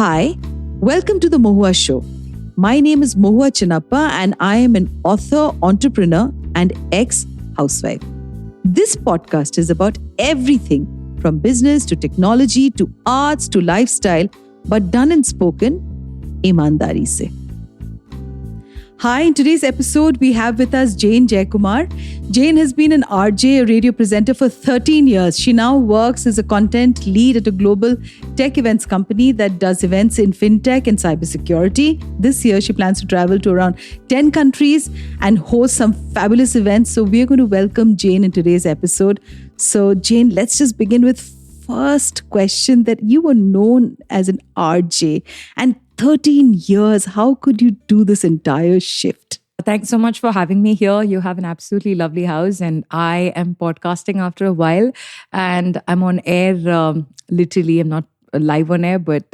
Hi, welcome to the Mohua show. My name is Mohua Chinnappa and I am an author, entrepreneur and ex-housewife. This podcast is about everything from business to technology to arts to lifestyle, but done and spoken ईमानदारी से. Hi, in today's episode, we have with us Jeyakumar. Jane has been an RJ, a radio presenter for 13 years. She now works as a content lead at a global tech events company that does events in fintech and cybersecurity. This year, she plans to travel to around 10 countries and host some fabulous events. So we're going to welcome Jane in today's episode. So Jane, let's just begin with first question that you were known as an RJ and 13 years. How could you do this entire shift? Thanks so much for having me here. You have an absolutely lovely house and I am podcasting after a while and I'm on air literally. I'm not live on air, but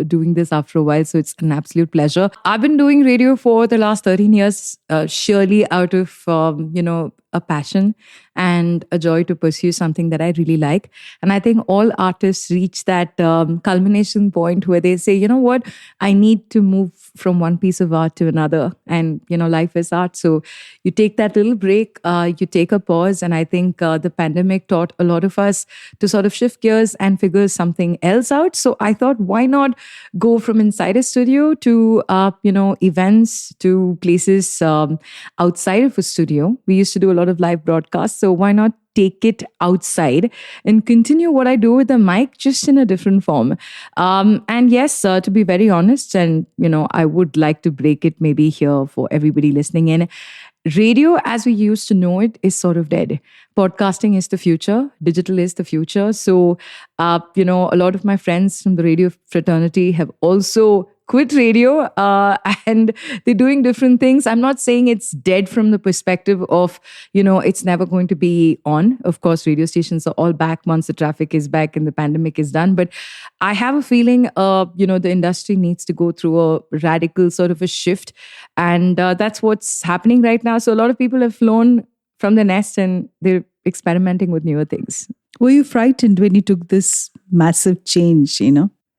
doing this after a while. So it's an absolute pleasure. I've been doing radio for the last 13 years, surely out of, a passion and a joy to pursue something that I really like. And I think all artists reach that culmination point where they say, you know what, I need to move from one piece of art to another. And, life is art. So you take that little break, you take a pause. And I think the pandemic taught a lot of us to sort of shift gears and figure something else out. So I thought, why not go from inside a studio to, events, to places outside of a studio. We used to do a lot of live broadcasts. So why not take it outside and continue what I do with the mic, just in a different form. And yes, to be very honest, and, I would like to break it maybe here for everybody listening in. Radio, as we used to know it, is sort of dead. Podcasting is the future. Digital is the future. So, a lot of my friends from the radio fraternity have also quit radio and they're doing different things. I'm not saying it's dead from the perspective of, it's never going to be on. Of course, radio stations are all back once the traffic is back and the pandemic is done. But I have a feeling, the industry needs to go through a radical sort of a shift. And that's what's happening right now. So a lot of people have flown from the nest and they're experimenting with newer things. Were you frightened when you took this massive change,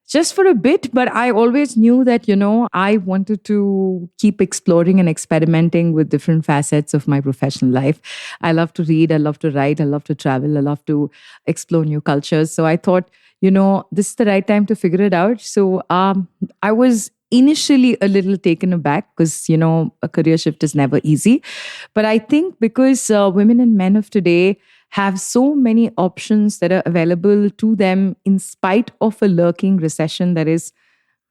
Just for a bit, but I always knew that, I wanted to keep exploring and experimenting with different facets of my professional life. I love to read, I love to write, I love to travel, I love to explore new cultures. So I thought, this is the right time to figure it out. So I was initially a little taken aback because, a career shift is never easy. But I think because women and men of today have so many options that are available to them in spite of a lurking recession that is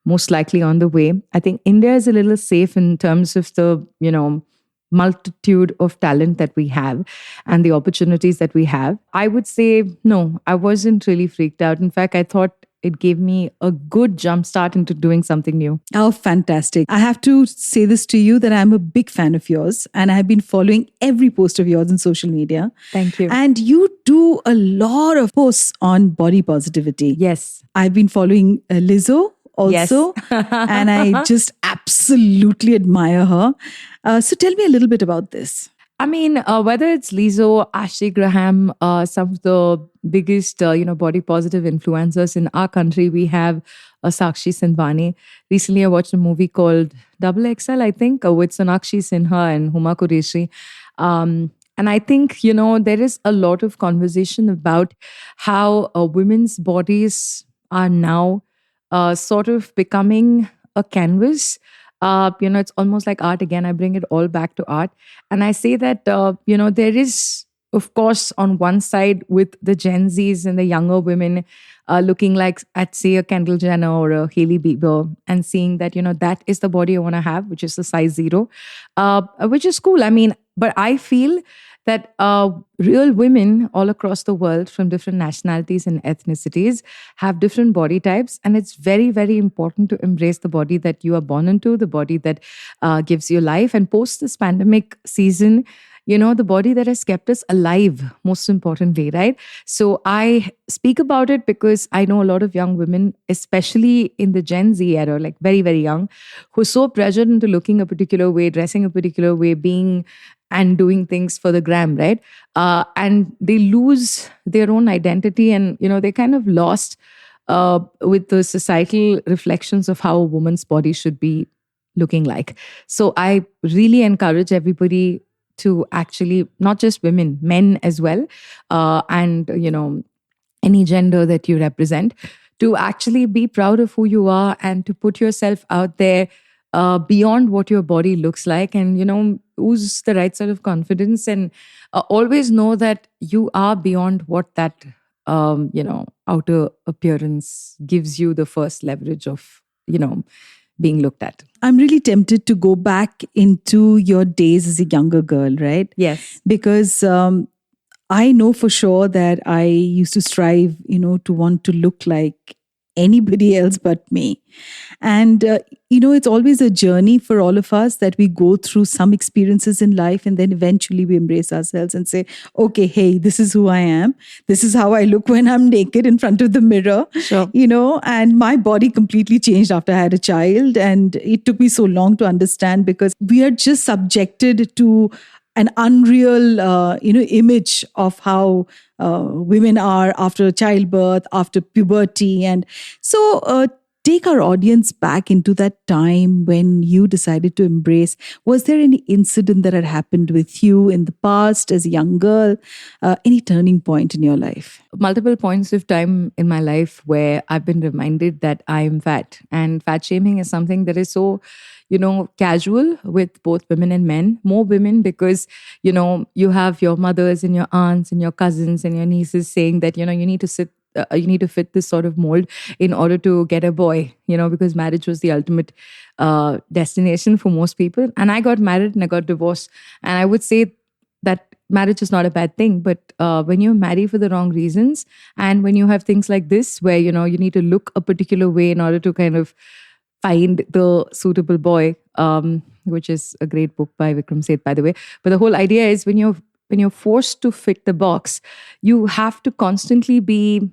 most likely on the way. I think India is a little safe in terms of the, multitude of talent that we have and the opportunities that we have. I would say, no, I wasn't really freaked out. In fact, I thought it gave me a good jumpstart into doing something new. Oh, fantastic. I have to say this to you that I'm a big fan of yours and I have been following every post of yours on social media. Thank you. And you do a lot of posts on body positivity. Yes. I've been following Lizzo also, yes. and I just absolutely admire her. So tell me a little bit about this. I mean, whether it's Lizzo, Ashley Graham, some of the biggest, body positive influencers in our country, we have Sakshi Sindwani. Recently, I watched a movie called Double XL, I think, with Sonakshi Sinha and Huma Qureshi. And I think, there is a lot of conversation about how women's bodies are now sort of becoming a canvas. It's almost like art again. I bring it all back to art. And I say that, there is, of course, on one side with the Gen Zs and the younger women looking like at, say, a Kendall Jenner or a Hailey Bieber and seeing that, that is the body I want to have, which is a size 0, which is cool. I mean, but I feel that real women all across the world from different nationalities and ethnicities have different body types. And it's very, very important to embrace the body that you are born into, the body that gives you life. And post this pandemic season, the body that has kept us alive, most importantly, right? So I speak about it because I know a lot of young women, especially in the Gen Z era, like very, very young, who are so pressured into looking a particular way, dressing a particular way, being and doing things for the gram, right? And they lose their own identity and, they kind of lost with the societal reflections of how a woman's body should be looking like. So I really encourage everybody to actually, not just women, men as well, and any gender that you represent, to actually be proud of who you are and to put yourself out there beyond what your body looks like, and ooze the right sort of confidence, and always know that you are beyond what that outer appearance gives you the first leverage of being looked at. I'm really tempted to go back into your days as a younger girl, right? Yes. Because I know for sure that I used to strive, to want to look like anybody else but me. And, it's always a journey for all of us that we go through some experiences in life, and then eventually we embrace ourselves and say, okay, hey, this is who I am. This is how I look when I'm naked in front of the mirror. Sure. And my body completely changed after I had a child. And it took me so long to understand, because we are just subjected to an unreal, image of how women are after childbirth, after puberty. And so take our audience back into that time when you decided to embrace. Was there any incident that had happened with you in the past as a young girl? Any turning point in your life? Multiple points of time in my life where I've been reminded that I am fat. And fat shaming is something that is so casual with both women and men. More women because, you have your mothers and your aunts and your cousins and your nieces saying that, you need to fit this sort of mold in order to get a boy, because marriage was the ultimate destination for most people. And I got married and I got divorced. And I would say that marriage is not a bad thing, but when you marry for the wrong reasons, and when you have things like this where, you need to look a particular way in order to kind of find the suitable boy, which is a great book by Vikram Seth, by the way. But the whole idea is when you're forced to fit the box, you have to constantly be,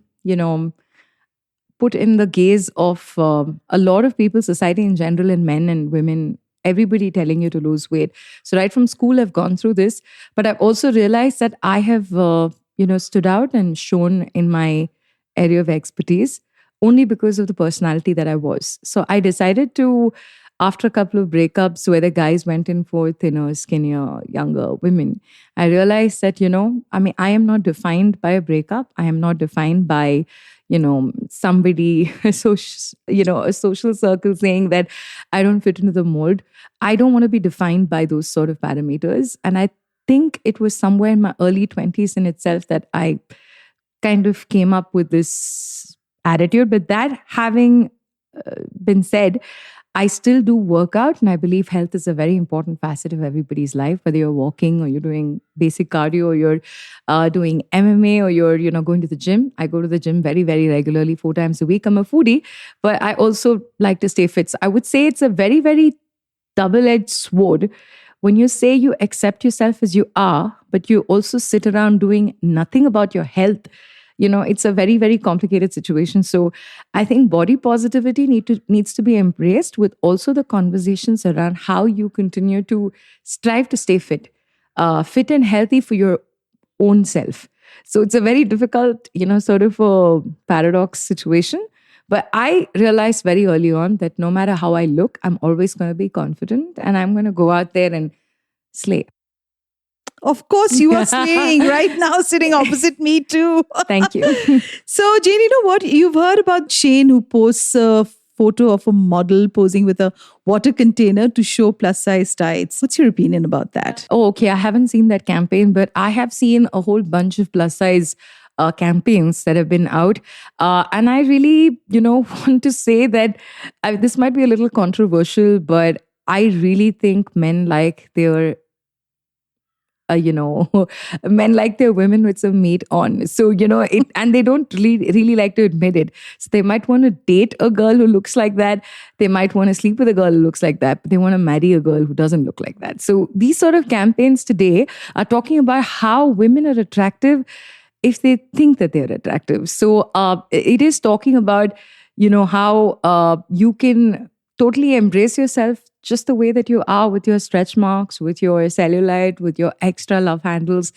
put in the gaze of a lot of people, society in general, and men and women, everybody telling you to lose weight. So right from school, I've gone through this, but I've also realized that I have, stood out and shown in my area of expertise only because of the personality that I was. So I decided to, after a couple of breakups where the guys went in for thinner, skinnier, younger women, I realized that, I am not defined by a breakup. I am not defined by, somebody, a social circle saying that I don't fit into the mold. I don't want to be defined by those sort of parameters. And I think it was somewhere in my early 20s in itself that I kind of came up with this attitude. But that having been said, I still do workout, and I believe health is a very important facet of everybody's life, whether you're walking or you're doing basic cardio or you're doing MMA or you're going to the gym. I go to the gym very, very regularly, 4 times a week. I'm a foodie, but I also like to stay fit. So I would say it's a very, very double-edged sword. When you say you accept yourself as you are, but you also sit around doing nothing about your health, it's a very, very complicated situation. So I think body positivity needs to be embraced, with also the conversations around how you continue to strive to stay fit and healthy for your own self. So it's a very difficult, sort of a paradox situation. But I realized very early on that no matter how I look, I'm always going to be confident, and I'm going to go out there and slay. Of course, you are slaying right now, sitting opposite me too. Thank you. So, Jane, you know what? You've heard about Shane, who posts a photo of a model posing with a water container to show plus-size tights. What's your opinion about that? Oh, okay. I haven't seen that campaign, but I have seen a whole bunch of plus-size campaigns that have been out. And I really, want to say that this might be a little controversial, but I really think men like their men like their women with some meat on. So, and they don't really like to admit it. So they might want to date a girl who looks like that. They might want to sleep with a girl who looks like that, but they want to marry a girl who doesn't look like that. So these sort of campaigns today are talking about how women are attractive if they think that they're attractive. So it is talking about, how you can totally embrace yourself just the way that you are, with your stretch marks, with your cellulite, with your extra love handles.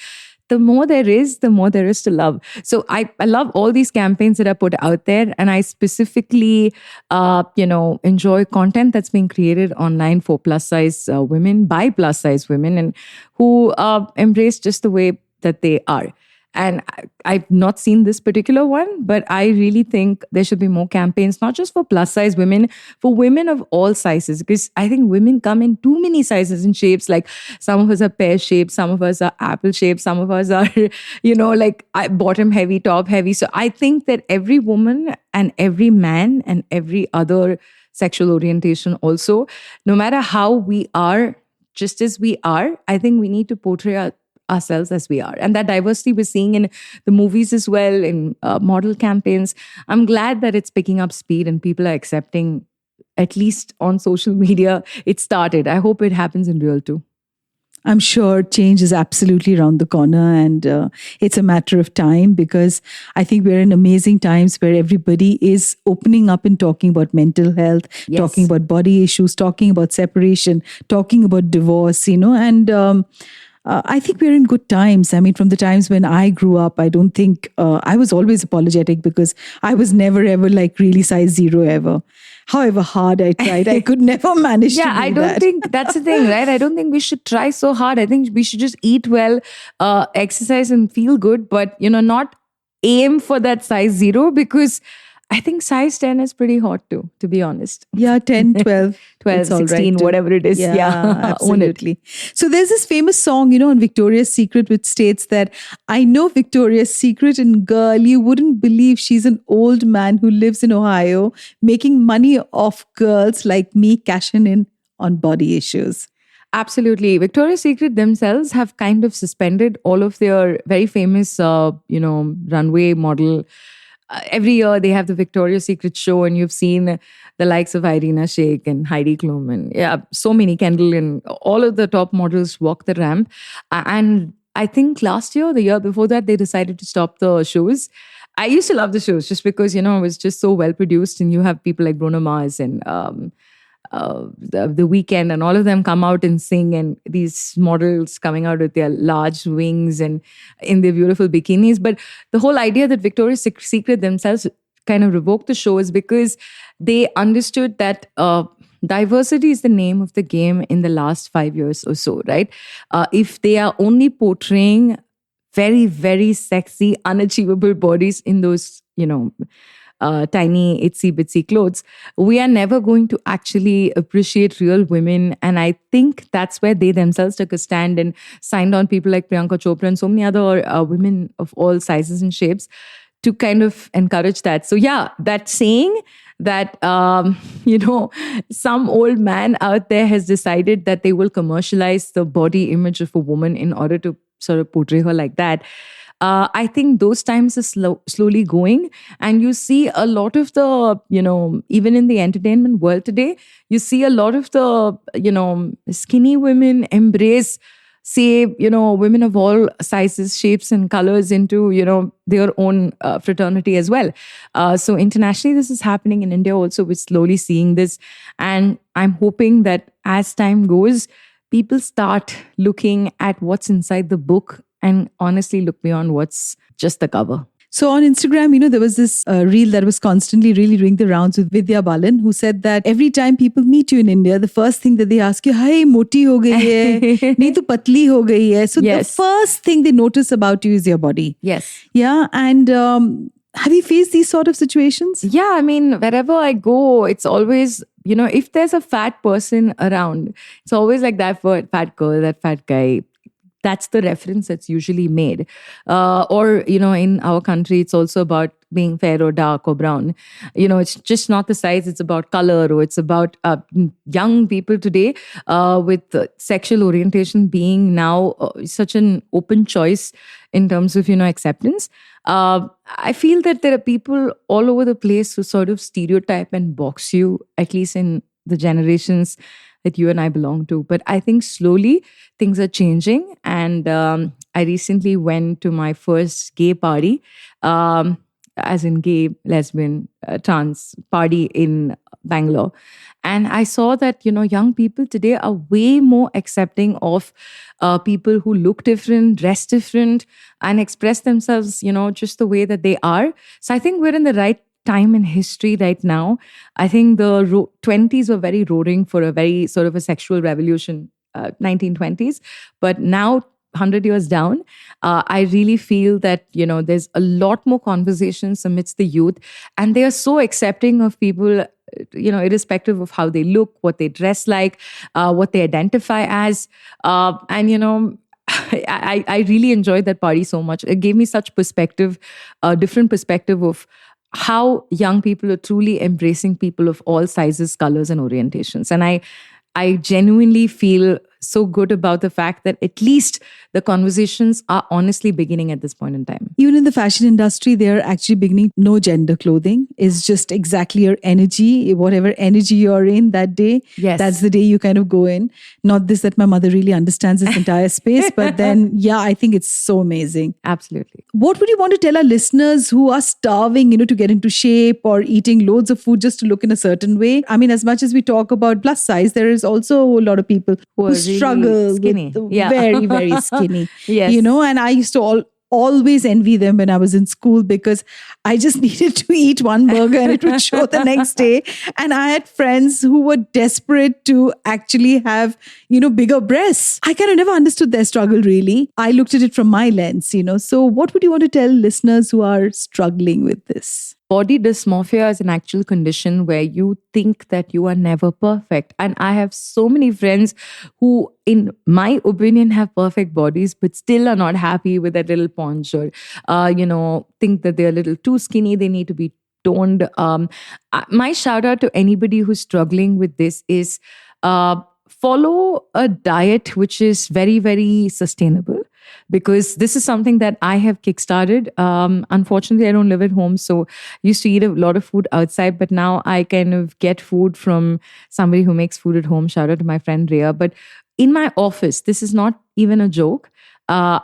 the more there is, the more there is to love. So I love all these campaigns that are put out there. And I specifically, enjoy content that's being created online for plus size women by plus size women and who embrace just the way that they are. And I've not seen this particular one, but I really think there should be more campaigns, not just for plus size women, for women of all sizes. Because I think women come in too many sizes and shapes. Like some of us are pear shaped, some of us are apple shaped, some of us are, bottom heavy, top heavy. So I think that every woman and every man and every other sexual orientation also, no matter how we are, just as we are, I think we need to portray ourselves as we are. And that diversity we're seeing in the movies as well, in model campaigns. I'm glad that it's picking up speed and people are accepting, at least on social media, it started. I hope it happens in real too. I'm sure change is absolutely around the corner, and it's a matter of time, because I think we're in amazing times where everybody is opening up and talking about mental health, Yes. talking about body issues, talking about separation, talking about divorce, and I think we're in good times. I mean, from the times when I grew up, I don't think I was always apologetic because I was never ever like really size zero ever. However hard I tried, I could never manage to do I don't that. think that's the thing, right? I don't think we should try so hard. I think we should just eat well, exercise and feel good, but, not aim for that size zero, because I think size 10 is pretty hot too, to be honest. Yeah, 10, 12. 12, it's all right 16, too. whatever it is. Yeah, own it. absolutely. So there's this famous song, on Victoria's Secret, which states that I know Victoria's Secret, and girl, you wouldn't believe she's an old man who lives in Ohio, making money off girls like me cashing in on body issues. Absolutely. Victoria's Secret themselves have kind of suspended all of their very famous, runway model. Every year they have the Victoria's Secret show, and you've seen the likes of Irina Shayk and Heidi Klum and so many, Kendall, and all of the top models walk the ramp. And I think last year, the year before that, they decided to stop the shows. I used to love the shows just because, it was just so well produced, and you have people like Bruno Mars and the Weekend, and all of them come out and sing, and these models coming out with their large wings and in their beautiful bikinis. But the whole idea that Victoria's Secret themselves kind of revoked the show is because they understood that diversity is the name of the game in the last 5 years or so, right? If they are only portraying very, very sexy, unachievable bodies in those, tiny itsy bitsy clothes, we are never going to actually appreciate real women. And I think that's where they themselves took a stand and signed on people like Priyanka Chopra and so many other women of all sizes and shapes to kind of encourage that. So that saying that, some old man out there has decided that they will commercialize the body image of a woman in order to sort of portray her like that. I think those times are slowly going, and you see a lot of the, even in the entertainment world today, you see a lot of the, skinny women embrace, say, women of all sizes, shapes, and colors into, their own fraternity as well. So internationally, this is happening. In India also, we're slowly seeing this, and I'm hoping that as time goes, people start looking at what's inside the book and honestly look beyond what's just the cover. So on Instagram, there was this reel that was constantly really doing the rounds with Vidya Balan, who said that every time people meet you in India, the first thing that they ask you, "Hey, moti ho gayi hai? Nahi to patli ho gayi hai?" So Yes. the first thing they notice about you is your body. Yes. Yeah, and have you faced these sort of situations? Yeah, I mean, wherever I go, it's always, if there's a fat person around, it's always like that fat girl, that fat guy. That's the reference that's usually made. Or, in our country, it's also about being fair or dark or brown. It's just not the size, it's about color, or it's about young people today with sexual orientation being now such an open choice in terms of, acceptance. I feel that there are people all over the place who sort of stereotype and box you, at least in the generations that you and I belong to. But I think slowly things are changing. And I recently went to my first gay party. as in gay, lesbian, trans party in Bangalore. And I saw that, young people today are way more accepting of people who look different, dress different, and express themselves, just the way that they are. So I think we're in the right time in history right now. I think the 20s were very roaring for a very sort of a sexual revolution, 1920s. But now, 100 years down, I really feel that, there's a lot more conversations amidst the youth, and they are so accepting of people, irrespective of how they look, what they dress like, what they identify as. And, I really enjoyed that party so much. It gave me such perspective, a different perspective of how young people are truly embracing people of all sizes, colors, and orientations. And I genuinely feel so good about the fact that at least the conversations are honestly beginning at this point in time. Even in the fashion industry, they're actually beginning. No gender clothing is just exactly your energy, whatever energy you're in that day. Yes. That's the day you kind of go in. Not this that my mother really understands this entire space, but then, yeah, I think it's so amazing. Absolutely. What would you want to tell our listeners who are starving, to get into shape or eating loads of food just to look in a certain way? I mean, as much as we talk about plus size, there is also a lot of people who really struggle skinny. with Yeah. very, very skinny. Yes. And I used to always envy them when I was in school because I just needed to eat one burger and it would show the next day. And I had friends who were desperate to actually have, bigger breasts. I kind of never understood their struggle really. I looked at it from my lens, So what would you want to tell listeners who are struggling with this? Body dysmorphia is an actual condition where you think that you are never perfect. And I have so many friends who, in my opinion, have perfect bodies, but still are not happy with that little paunch or, think that they're a little too skinny. They need to be toned. My shout out to anybody who's struggling with this is follow a diet which is very, very sustainable. Because this is something that I have kickstarted. Unfortunately, I don't live at home, so I used to eat a lot of food outside, but now I kind of get food from somebody who makes food at home. Shout out to my friend Rhea. But in my office, this is not even a joke.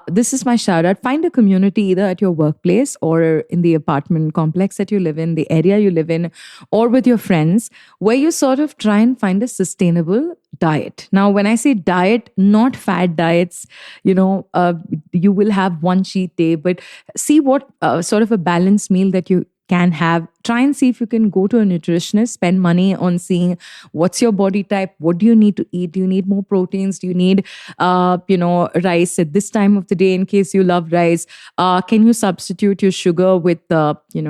This is my shout out. Find a community either at your workplace or in the apartment complex that you live in, the area you live in, or with your friends, where you sort of try and find a sustainable diet. Now, when I say diet, not fad diets, you will have one cheat day, but see what sort of a balanced meal that you can have. Try and see if you can go to a nutritionist, spend money on seeing what's your body type, what do you need to eat, do you need more proteins, do you need, rice at this time of the day in case you love rice, can you substitute your sugar with,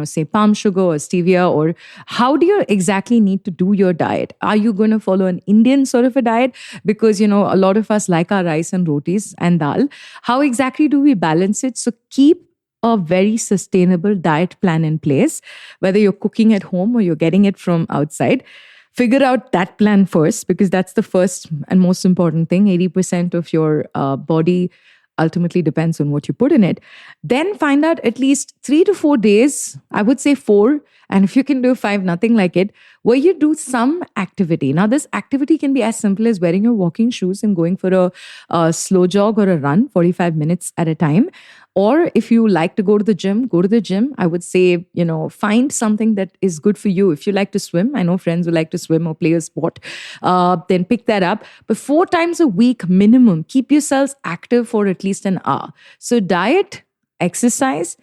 say palm sugar or stevia, or how do you exactly need to do your diet? Are you going to follow an Indian sort of a diet? Because, a lot of us like our rice and rotis and dal. How exactly do we balance it? So keep a very sustainable diet plan in place, whether you're cooking at home or you're getting it from outside. Figure out that plan first, because that's the first and most important thing. 80% of your body ultimately depends on what you put in it. Then find out at least 3 to 4 days, I would say 4, and if you can do 5, nothing like it, where you do some activity. Now, this activity can be as simple as wearing your walking shoes and going for a slow jog or a run, 45 minutes at a time. Or if you like to go to the gym, go to the gym. I would say, find something that is good for you. If you like to swim, I know friends who like to swim or play a sport, then pick that up. But 4 times a week minimum, keep yourselves active for at least an hour. So diet, exercise,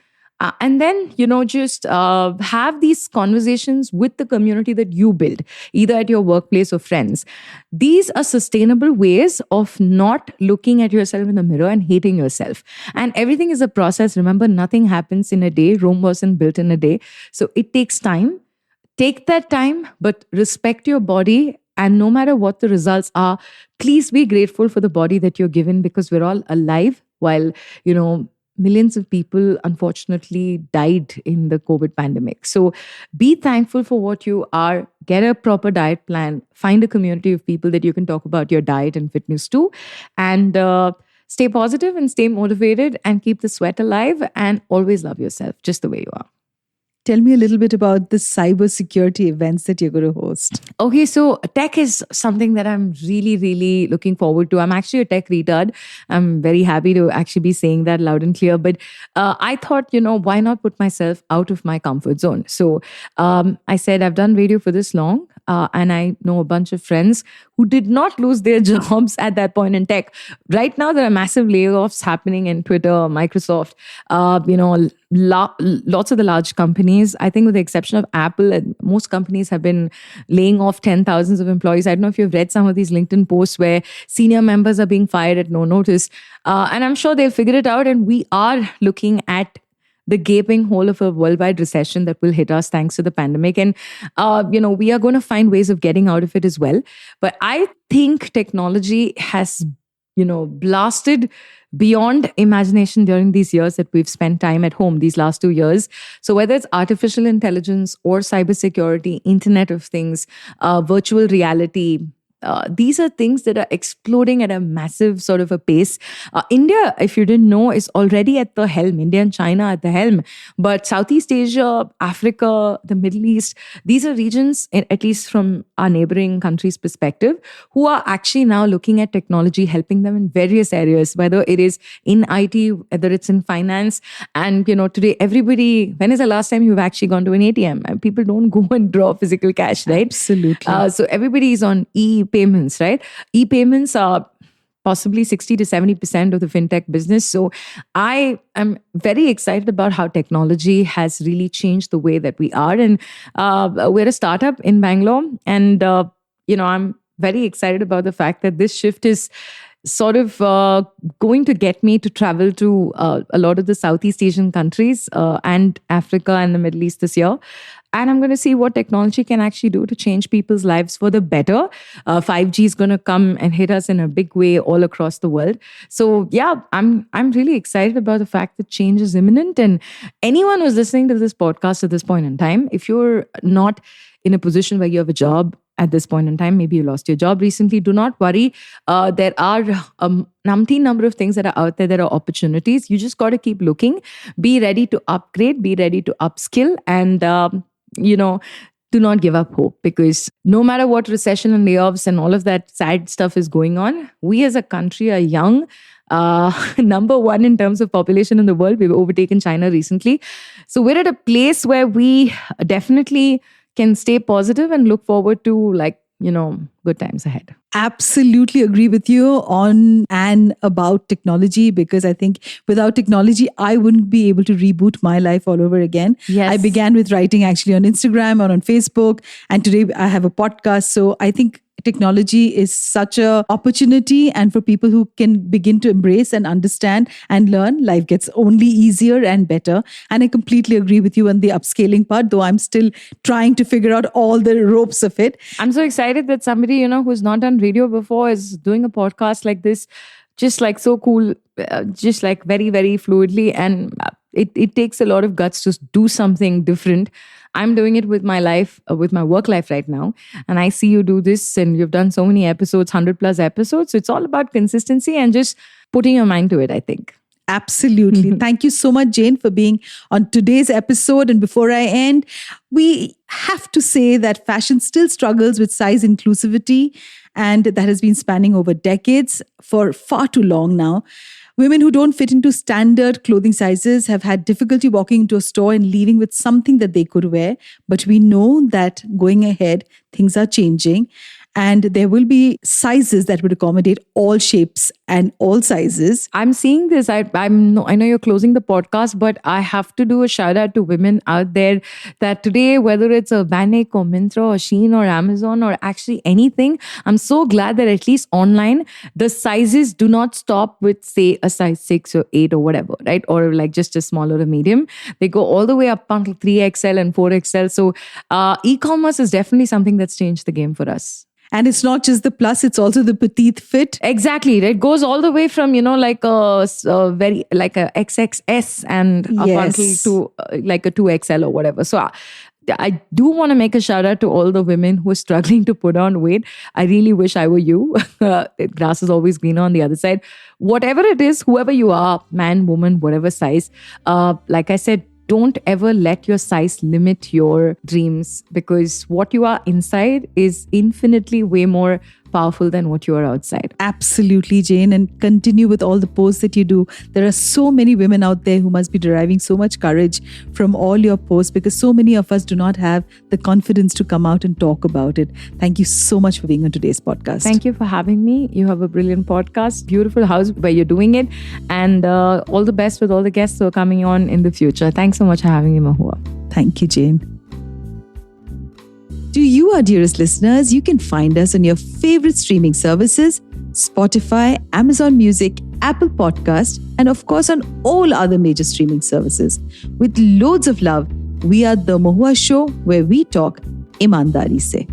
and then, just have these conversations with the community that you build, either at your workplace or friends. These are sustainable ways of not looking at yourself in the mirror and hating yourself. And everything is a process. Remember, nothing happens in a day. Rome wasn't built in a day. So it takes time. Take that time, but respect your body. And no matter what the results are, please be grateful for the body that you're given, because we're all alive while, millions of people unfortunately died in the COVID pandemic. So be thankful for what you are. Get a proper diet plan. Find a community of people that you can talk about your diet and fitness to. And stay positive and stay motivated and keep the sweat alive, and always love yourself just the way you are. Tell me a little bit about the cybersecurity events that you're going to host. Okay, so tech is something that I'm really, really looking forward to. I'm actually a tech retard. I'm very happy to actually be saying that loud and clear. But I thought, why not put myself out of my comfort zone? So I said, I've done radio for this long. And I know a bunch of friends who did not lose their jobs at that point in tech. Right now, there are massive layoffs happening in Twitter, Microsoft, lots of the large companies. I think with the exception of Apple, most companies have been laying off 10,000s of employees. I don't know if you've read some of these LinkedIn posts where senior members are being fired at no notice. And I'm sure they'll figure it out. And we are looking at the gaping hole of a worldwide recession that will hit us thanks to the pandemic. And, we are going to find ways of getting out of it as well. But I think technology has, blasted beyond imagination during these years that we've spent time at home, these last 2 years. So whether it's artificial intelligence or cybersecurity, Internet of Things, virtual reality, these are things that are exploding at a massive sort of a pace. India, if you didn't know, is already at the helm. India and China at the helm. But Southeast Asia, Africa, the Middle East, these are regions, at least from our neighboring countries' perspective, who are actually now looking at technology, helping them in various areas, whether it is in IT, whether it's in finance. And, today, everybody, when is the last time you've actually gone to an ATM? And people don't go and draw physical cash, right? Absolutely. So everybody is on e-payments, right? E-payments are possibly 60 to 70% of the fintech business. So I am very excited about how technology has really changed the way that we are. And we're a startup in Bangalore. And, I'm very excited about the fact that this shift is sort of going to get me to travel to a lot of the Southeast Asian countries and Africa and the Middle East this year. And I'm going to see what technology can actually do to change people's lives for the better. 5G is going to come and hit us in a big way all across the world. So yeah, I'm really excited about the fact that change is imminent. And anyone who's listening to this podcast at this point in time, if you're not in a position where you have a job at this point in time, maybe you lost your job recently, do not worry. There are umpteen number of things that are out there that are opportunities. You just got to keep looking, be ready to upgrade, be ready to upskill, and do not give up hope, because no matter what recession and layoffs and all of that sad stuff is going on, we as a country are young. Number one in terms of population in the world. We've overtaken China recently. So we're at a place where we definitely can stay positive and look forward to good times ahead. Absolutely agree with you on and about technology, because I think without technology, I wouldn't be able to reboot my life all over again. Yes. I began with writing actually on Instagram or on Facebook, and today I have a podcast. So I think technology is such a opportunity, and for people who can begin to embrace and understand and learn, life gets only easier and better. And I completely agree with you on the upscaling part, though I'm still trying to figure out all the ropes of it. I'm so excited that somebody, who's not done radio before is doing a podcast like this, just like so cool, just like very, very fluidly. And it takes a lot of guts to do something different. I'm doing it with my life, with my work life right now. And I see you do this, and you've done so many episodes, 100 plus episodes. So it's all about consistency and just putting your mind to it, I think. Absolutely. Thank you so much, Jane, for being on today's episode. And before I end, we have to say that fashion still struggles with size inclusivity, and that has been spanning over decades for far too long now. Women who don't fit into standard clothing sizes have had difficulty walking into a store and leaving with something that they could wear. But we know that going ahead, things are changing. And there will be sizes that would accommodate all shapes and all sizes. I'm seeing this. I know you're closing the podcast, but I have to do a shout out to women out there that today, whether it's a Vanik or Myntra or Shein or Amazon or actually anything, I'm so glad that at least online, the sizes do not stop with, say, a size 6 or 8 or whatever, right? Or like just a small or a medium. They go all the way up until 3XL and 4XL. So e-commerce is definitely something that's changed the game for us. And it's not just the plus, it's also the petite fit. Exactly. It goes all the way from, like a very, like a XXS and up until to like a 2XL or whatever. So I do want to make a shout out to all the women who are struggling to put on weight. I really wish I were you. Grass is always greener on the other side. Whatever it is, whoever you are, man, woman, whatever size, like I said, don't ever let your size limit your dreams, because what you are inside is infinitely way more powerful than what you are outside. Absolutely, Jane, and continue with all the posts that you do. There are so many women out there who must be deriving so much courage from all your posts, because so many of us do not have the confidence to come out and talk about it. Thank you so much for being on today's podcast. Thank you for having me. You have a brilliant podcast, beautiful house where you're doing it, and all the best with all the guests who are coming on in the future. Thanks so much for having me, Mohua. Thank you, Jane. To you, our dearest listeners, you can find us on your favorite streaming services, Spotify, Amazon Music, Apple Podcast, and of course on all other major streaming services. With loads of love, we are The Mohua Show, where we talk imandari se.